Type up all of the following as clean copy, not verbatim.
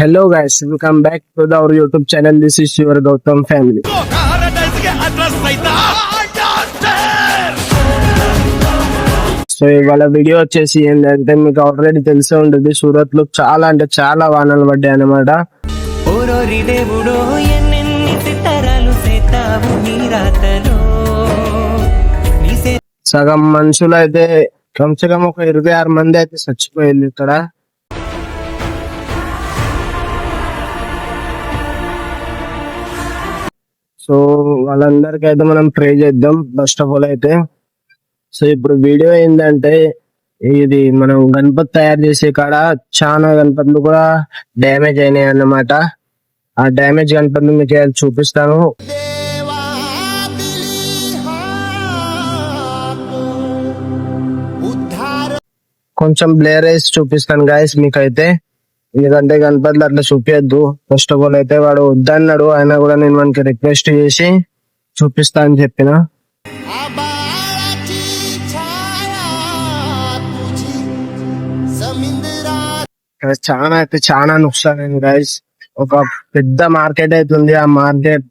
Hello guys, welcome back to our YouTube channel. This is your Gautam family. So ఇవాళ video వచ్చేసి ఏంటంటే మీకు already తెలిసే ఉంటుంది, సూరత్ లో చాలా అంటే చాలా వానలు పడ్డాయి అన్నమాట. సగం మనుషులు అయితే కమ్సకం ఒక 26 మంది అయితే చచ్చిపోయింది ఇక్కడ. సో వాళ్ళందరికీ అయితే మనం ప్రే చేద్దాం ఫస్ట్ ఆఫ్ ఆల్ అయితే. సో ఇప్పుడు వీడియో ఏంటంటే, ఇది మనం గణపతి తయారు చేసే కాడ చాలా గణపతులు కూడా డ్యామేజ్ అయినాయి అన్నమాట. ఆ డ్యామేజ్ గణపతులు మీకు చూపిస్తాను. కొంచెం బ్లేర్ వేసి చూపిస్తాను గాయస్ మీకైతే, ఎందుకంటే గణపతులు అట్లా చూపించద్దు. ఫస్ట్ ఆఫ్ ఆల్ అయితే వాడు వద్దన్నాడు, అయినా కూడా నేను మనకి రిక్వెస్ట్ చేసి చూపిస్తా అని చెప్పిన. చాలా అయితే చాలా నుక్సాన్ గైస్. ఒక పెద్ద మార్కెట్ అయితే ఉంది. ఆ మార్కెట్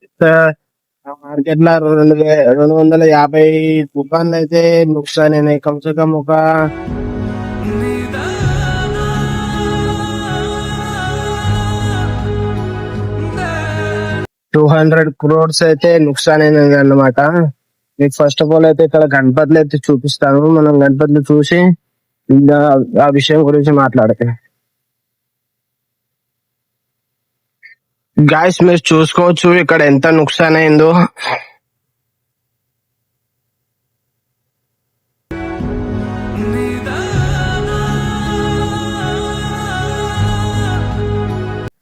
లో 250 దుకాన్లు అయితే నుక్సాన్ అయినాయి. కమ్సే కమ్ ఒక 200 crores అయితే నుక్సాన్ అయినది అన్నమాట. మీకు ఫస్ట్ ఆఫ్ ఆల్ అయితే ఇక్కడ గణపతులు అయితే చూపిస్తాను. మనం గణపతులు చూసి ఇంకా ఆ విషయం గురించి మాట్లాడతాం. గాయస్ మీరు చూసుకోవచ్చు ఇక్కడ ఎంత నుక్సాన్ అయిందో.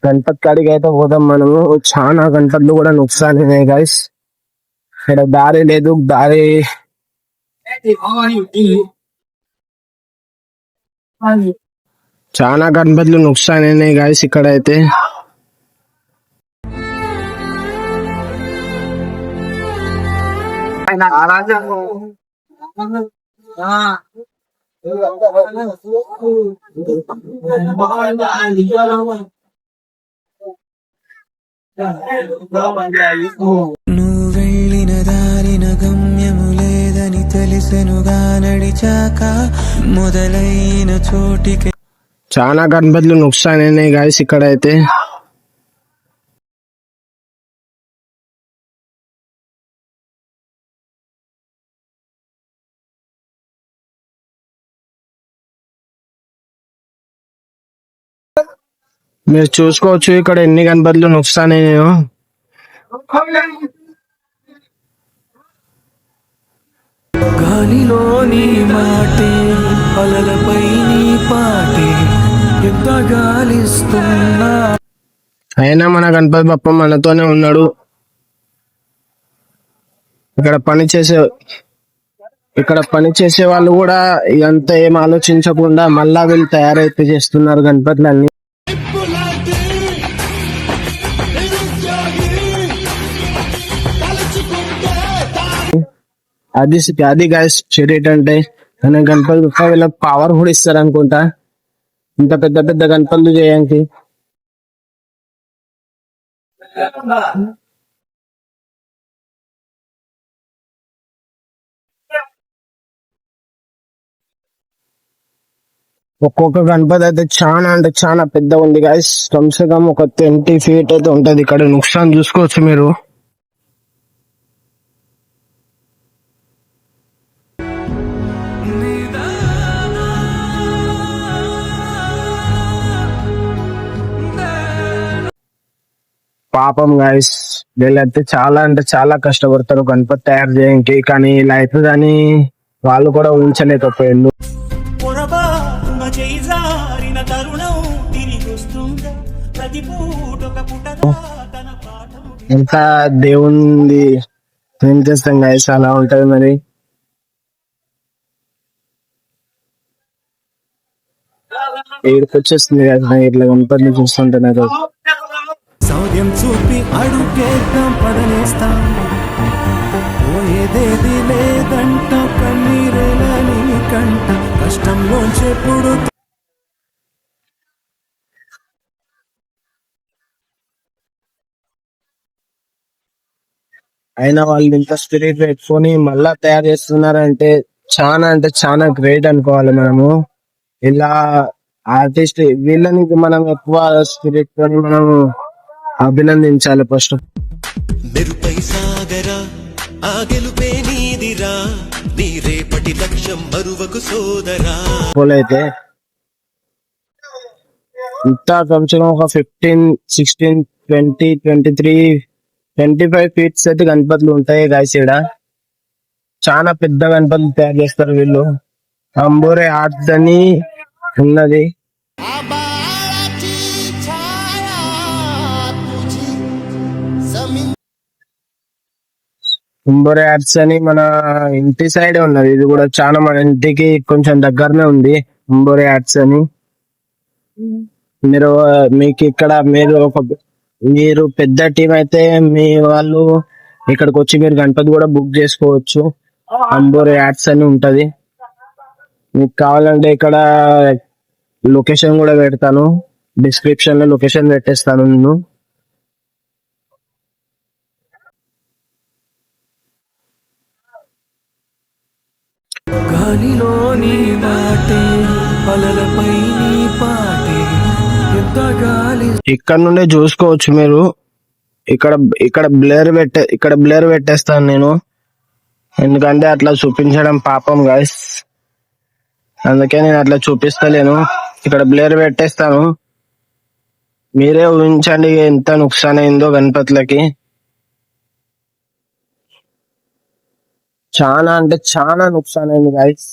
గణపతి కాడికి అయితే పోదాం మనము. చాలా గణపతులు కూడా నుక్సాన్ అయినాయి గాయస్. ఇక్కడ దారి లేదు, దారి చాలా గణపతులు నుక్సాన్ అయినాయి గాయస్ ఇక్కడ అయితే. నువ్వెళ్ళిన దారిన గమ్యము లేదని తెలిసెనుగా నడిచాక మొదలైన చోటికి చాలా గణపతులు నుక్సాన్ అయినాయి గాయస్ ఇక్కడ అయితే. మీరు చూసుకోవచ్చు ఇక్కడ ఎన్ని గణపతులు నుక్సాన్ అయినాయో. గాలిలోని మాటే అలలపై నీ పాటే ఎంత గాలిస్తున్నా, అయినా మన గణపతి బప్ప మనతోనే ఉన్నాడు. ఇక్కడ పని చేసే వాళ్ళు కూడా ఇదంతా ఏం ఆలోచించకుండా మళ్ళా వీళ్ళు తయారైతే చేస్తున్నారు గణపతులన్నీ. అది గాయస్ చెరేట్ అంటే. కానీ గణపతి వీళ్ళకి పవర్ కూడా ఇస్తారు అనుకుంటా, ఇంత పెద్ద పెద్ద గణపతులు చేయడానికి. ఒక్కొక్క గణపతి అయితే చాలా అంటే చాలా పెద్ద ఉంది గాయస్. కమ్సే కమ్ ఒక 20 feet అయితే ఉంటది. ఇక్కడ నుక్సాన్ చూసుకోవచ్చు మీరు. పాపం గాయస్, వీళ్ళైతే చాలా అంటే చాలా కష్టపడతారు గణపతి తయారు చేయడానికి. కానీ ఇలా అవుతుందని వాళ్ళు కూడా ఊహించలేకపోయారు. ఎంత దేవుంది ఏం చేస్తాం గాయస్, అలా ఉంటది మరి. ఏడుకొచ్చేస్తుంది కదా ఇట్లా గణపతిని చూస్తుంటే నాకు. సౌర్యం చూపి అడుగేద్దాం పడనేస్తాం, పోయేదేది లేదంట కన్నీరేలని కంట కష్టంలోంచెప్పుడు అయినా వాళ్ళు ఇంత స్పిరిట్ పెట్టుకొని మళ్ళా తయారు చేస్తున్నారంటే అంటే చాలా గ్రేట్ అనుకోవాలి మనము. ఇలా ఆర్టిస్ట్ వీళ్ళని మనం ఎక్కువ స్పిరిట్ తోని మనం అభినందించాలి ఫస్ట్. మెరుపై సాగరా ఆ గెలుపే నీదిరా నీ రేపటి లక్ష్యం మరువకు సోదరా. అయితే ఇంత కొంచెం ఒక 15, 16, 20, 23, 25 ఫీట్స్ అయితే గణపతులు ఉంటాయి గాయస్. ఈడ చాలా పెద్ద గణపతులు తయారు చేస్తారు వీళ్ళు. అంబోరే ఆర్ట్స్ అని ఉన్నది. అంబోరే ఆర్ట్స్ అని మన ఇంటి సైడ్ ఉన్నది. ఇది కూడా చాలా మన ఇంటికి కొంచెం దగ్గరనే ఉంది అంబోరే ఆర్ట్స్ అని. మీకు ఇక్కడ మీరు పెద్ద టీం అయితే మీ వాళ్ళు ఇక్కడికి వచ్చి మీరు గణపతి కూడా బుక్ చేసుకోవచ్చు. అంబోరే యాడ్స్ అని ఉంటది. మీకు కావాలంటే ఇక్కడ లొకేషన్ కూడా పెడతాను, డిస్క్రిప్షన్ లో లొకేషన్ పెట్టేస్తాను నేను. గాలిలో నీ మాటే అలలపై నీ పాటే ఎంత గాలి. ఇక్కడ నుండే చూసుకోవచ్చు మీరు. ఇక్కడ బ్లర్ పెట్టేస్తాను నేను, ఎందుకంటే అట్లా చూపించడం పాపం గాయస్. అందుకే నేను అట్లా చూపిస్తలేను. ఇక్కడ బ్లర్ పెట్టేస్తాను. మీరే ఊహించండి ఎంత నుక్సాన్ అయిందో గణపతులకి. చాలా అంటే చాలా నుక్సాన్ అయింది గాయస్.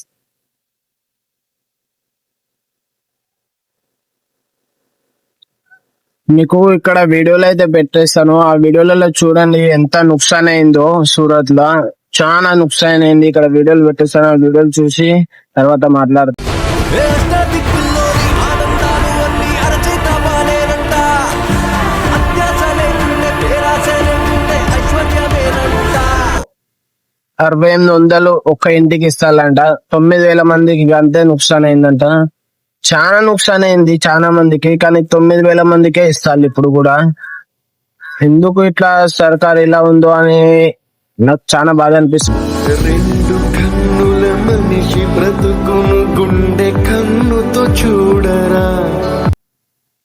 మీకు ఇక్కడ వీడియోలు అయితే పెట్టేస్తాను. ఆ వీడియోలలో చూడండి ఎంత నుక్సాన్ అయిందో సూరత్ లో. చాలా నుక్సాన్ అయింది. ఇక్కడ వీడియోలు పెట్టేస్తాను. ఆ వీడియోలు చూసి తర్వాత మాట్లాడతాను. దిక్కుల్లోని ఆనందాలు అన్ని అరచేత బాలేనంట. అత్యాశ లేకుండే పేరాశ లేకుండే ఐశ్వర్యమేనంట. 6800 ఒక్క ఇంటికి ఇస్తారంట. 9000 మందికి అంతే నుక్సాన్ అయిందంట. చాలా నుక్సాన్ అయింది చాలా మందికి, కానీ 9000 మందికే ఇస్తారు ఇప్పుడు కూడా. ఎందుకు ఇట్లా సర్కార్ ఇలా ఉందో అని నాకు చాలా బాధ అనిపిస్తుంది. రెండు కన్నుల మనిషి బ్రతుకును గుండె కన్నుతో చూడరా.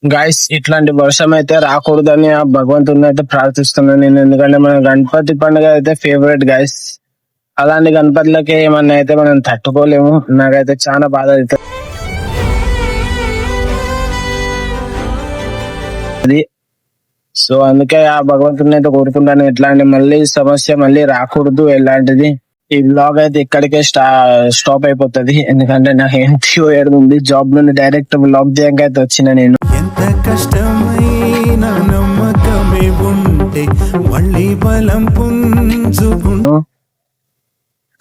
గాయస్ ఇట్లాంటి వర్షం అయితే రాకూడదని ఆ భగవంతుని అయితే ప్రార్థిస్తున్నాను నేను. ఎందుకంటే మన గణపతి పండుగ అయితే ఫేవరెట్ గాయస్. అలాంటి గణపతులకి ఏమన్నా అయితే మనం తట్టుకోలేము. నాకైతే చాలా బాధ అవుతుంది. సో అందుకే ఆ భగవంతుని అయితే కోరుకుంటాను ఇట్లాంటి మళ్ళీ సమస్య మళ్ళీ రాకూడదు ఎలాంటిది. ఈ బ్లాగ్ అయితే ఇక్కడికే స్టాప్ అయిపోతుంది, ఎందుకంటే నాకు ఎంట్రీ ఉంది. జాబ్ నుండి డైరెక్ట్ బ్లాగ్ చేయడానికి అయితే వచ్చిన నేను. ఎంత కష్టమైన నమ్మకమే ఉంటే మళ్ళీ బలం పుంజుకుంటూ.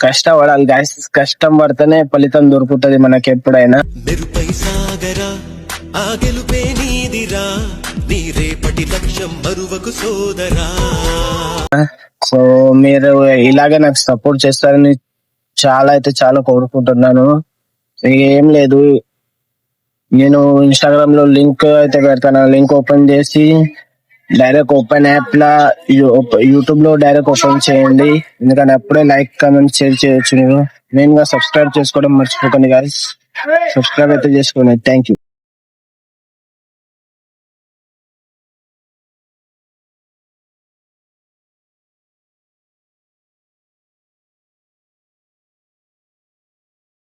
కష్టపడాలి గాయస్. కష్టం పడితేనే ఫలితం దొరుకుతుంది మనకి ఎప్పుడైనా. మెరుపై సాగరా ఆ గెలుపే నీదిరా నీ రేపటి లక్ష్యం మరువకు సోదరా. సో మీరు ఇలాగే నాకు సపోర్ట్ చేస్తారని చాలా కోరుకుంటున్నాను. ఏం లేదు, నేను ఇన్స్టాగ్రామ్ లో లింక్ అయితే పెడతాను. లింక్ ఓపెన్ చేసి డైరెక్ట్ ఓపెన్ యాప్ లా యూట్యూబ్ లో డైరెక్ట్ ఓపెన్ చేయండి. ఎందుకంటే అప్పుడే లైక్ కామెంట్ షేర్ చేయొచ్చు. నేను మెయిన్ గా సబ్స్క్రైబ్ చేసుకోవడం మర్చిపోకండి గాయస్. సబ్స్క్రైబ్ అయితే చేసుకోండి. Thank you.